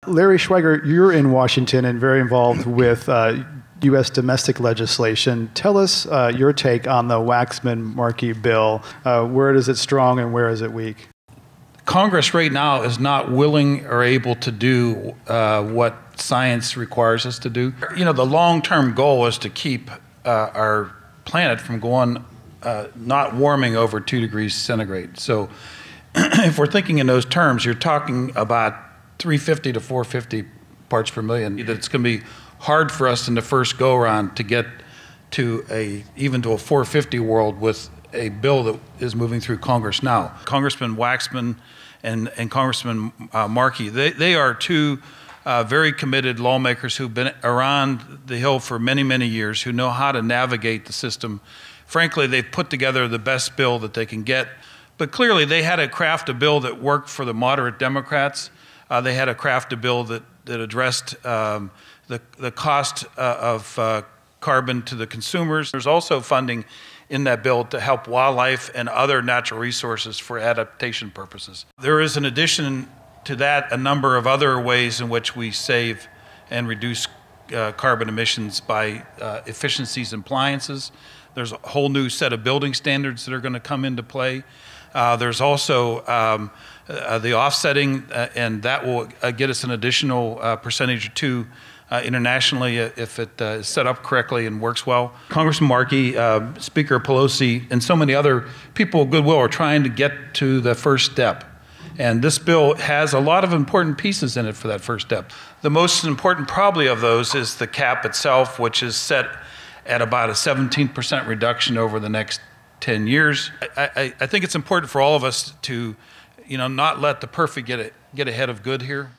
Larry Schweiger, you're in Washington and very involved with U.S. domestic legislation. Tell us your take on the Waxman-Markey bill. Where is it strong and where is it weak? Congress right now is not willing or able to do what science requires us to do. You know, the long-term goal is to keep our planet from going, not warming over 2 degrees centigrade. So if we're thinking in those terms, you're talking about 350 to 450 parts per million. It's going to be hard for us in the first go-around to get to even to a 450 world with a bill that is moving through Congress now. Congressman Waxman and Congressman Markey, they are two very committed lawmakers who've been around the Hill for many, many years, who know how to navigate the system. Frankly, they've put together the best bill that they can get. But clearly, they had to craft a bill that worked for the moderate Democrats. They had to craft a bill that addressed the cost of carbon to the consumers. There's also funding in that bill to help wildlife and other natural resources for adaptation purposes. There is, in addition to that, a number of other ways in which we save and reduce carbon emissions by efficiencies in appliances. There's a whole new set of building standards that are going to come into play. There's also the offsetting, and that will get us an additional percentage or two internationally if it is set up correctly and works well. Congressman Markey, Speaker Pelosi, and so many other people of goodwill are trying to get to the first step. And this bill has a lot of important pieces in it for that first step. The most important probably of those is the cap itself, which is set at about a 17% reduction over the next 10 years. I think it's important for all of us to, not let the perfect get ahead of good here.